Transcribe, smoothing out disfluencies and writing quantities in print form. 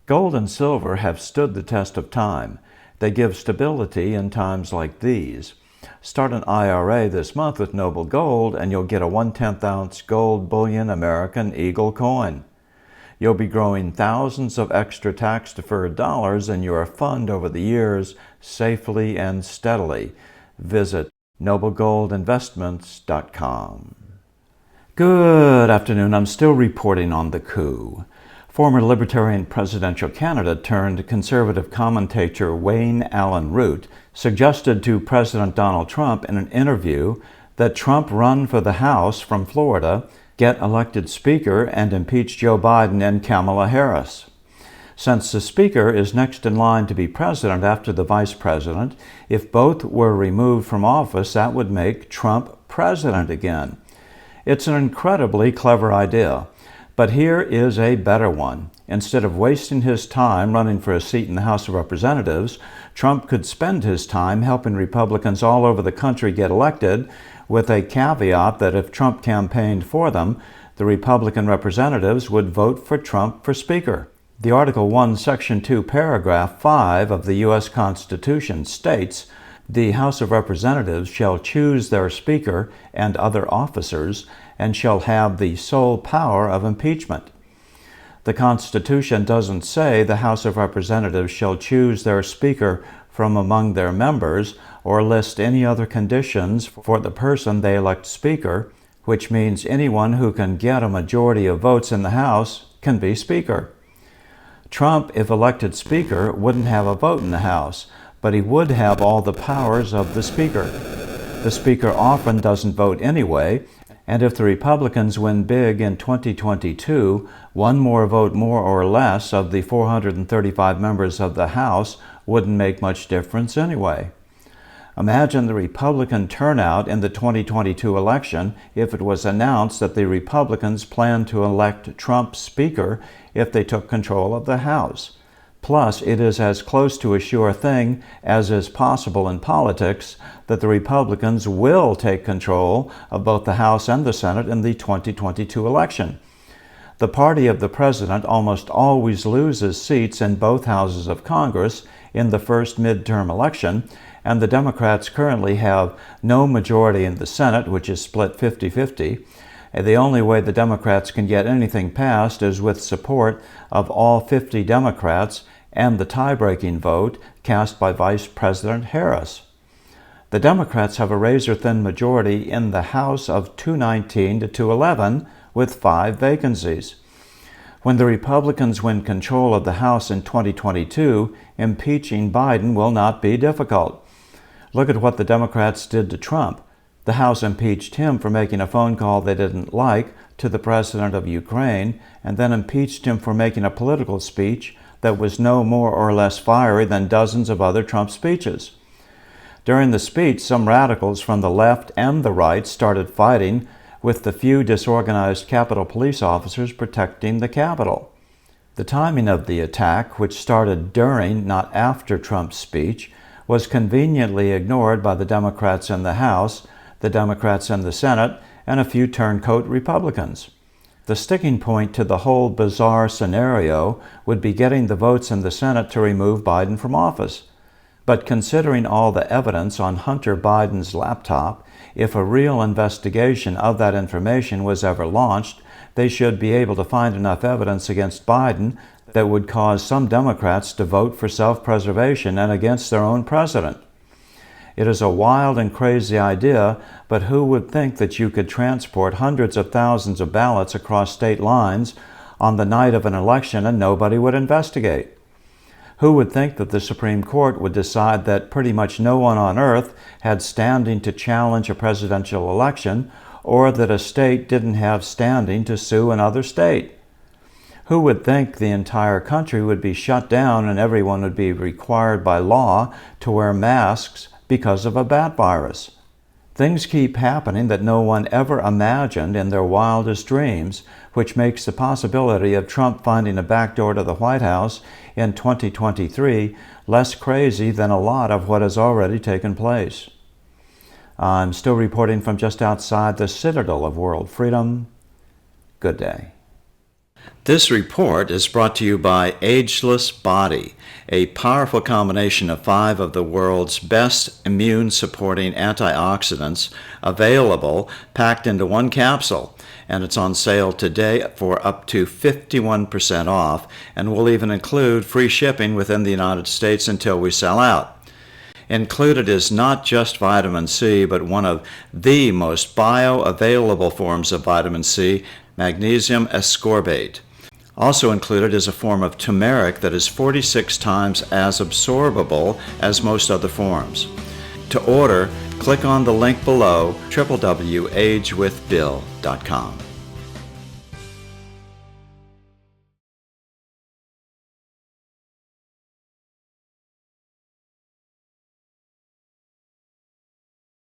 Gold and silver have stood the test of time. They give stability in times like these. Start an IRA this month with Noble Gold and you'll get a 1/10 ounce gold bullion American Eagle coin. You'll be growing thousands of extra tax-deferred dollars in your fund over the years, safely and steadily. Visit noblegoldinvestments.com. Good afternoon. I'm still reporting on the coup. Former Libertarian presidential candidate turned conservative commentator Wayne Allen Root suggested to President Donald Trump in an interview that Trump run for the House from Florida, get elected Speaker, and impeach Joe Biden and Kamala Harris. Since the Speaker is next in line to be President after the Vice President, if both were removed from office, that would make Trump President again. It's an incredibly clever idea. But here is a better one. Instead of wasting his time running for a seat in the House of Representatives, Trump could spend his time helping Republicans all over the country get elected, with a caveat that if Trump campaigned for them, the Republican representatives would vote for Trump for Speaker. The Article 1, Section 2, Paragraph 5 of the U.S. Constitution states, "The House of Representatives shall choose their Speaker and other officers, and shall have the sole power of impeachment." The Constitution doesn't say the House of Representatives shall choose their Speaker from among their members or list any other conditions for the person they elect Speaker, which means anyone who can get a majority of votes in the House can be Speaker. Trump, if elected Speaker, wouldn't have a vote in the House, but he would have all the powers of the Speaker. The Speaker often doesn't vote anyway, and if the Republicans win big in 2022, one more vote more or less of the 435 members of the House wouldn't make much difference anyway. Imagine the Republican turnout in the 2022 election if it was announced that the Republicans planned to elect Trump Speaker if they took control of the House. Plus, it is as close to a sure thing as is possible in politics that the Republicans will take control of both the House and the Senate in the 2022 election. The party of the president almost always loses seats in both houses of Congress in the first midterm election, and the Democrats currently have no majority in the Senate, which is split 50-50. The only way the Democrats can get anything passed is with support of all 50 Democrats and the tie-breaking vote cast by Vice President Harris. The Democrats have a razor-thin majority in the House of 219 to 211 with 5 vacancies. When the Republicans win control of the House in 2022, impeaching Biden will not be difficult. Look at what the Democrats did to Trump. The House impeached him for making a phone call they didn't like to the president of Ukraine, and then impeached him for making a political speech that was no more or less fiery than dozens of other Trump speeches. During the speech, some radicals from the left and the right started fighting with the few disorganized Capitol police officers protecting the Capitol. The timing of the attack, which started during, not after Trump's speech, was conveniently ignored by the Democrats in the House, the Democrats in the Senate, and a few turncoat Republicans. The sticking point to the whole bizarre scenario would be getting the votes in the Senate to remove Biden from office. But considering all the evidence on Hunter Biden's laptop, if a real investigation of that information was ever launched, they should be able to find enough evidence against Biden that would cause some Democrats to vote for self-preservation and against their own president. It is a wild and crazy idea, but who would think that you could transport hundreds of thousands of ballots across state lines on the night of an election and nobody would investigate? Who would think that the Supreme Court would decide that pretty much no one on earth had standing to challenge a presidential election, or that a state didn't have standing to sue another state? Who would think the entire country would be shut down and everyone would be required by law to wear masks because of a bat virus? Things keep happening that no one ever imagined in their wildest dreams, which makes the possibility of Trump finding a backdoor to the White House in 2023 less crazy than a lot of what has already taken place. I'm still reporting from just outside the citadel of world freedom. Good day. This report is brought to you by Ageless Body, a powerful combination of 5 of the world's best immune-supporting antioxidants available packed into one capsule. And it's on sale today for up to 51% off, and will even include free shipping within the United States until we sell out. Included is not just vitamin C, but one of the most bioavailable forms of vitamin C, magnesium ascorbate. Also included is a form of turmeric that is 46 times as absorbable as most other forms. To order, click on the link below, www.agewithbill.com.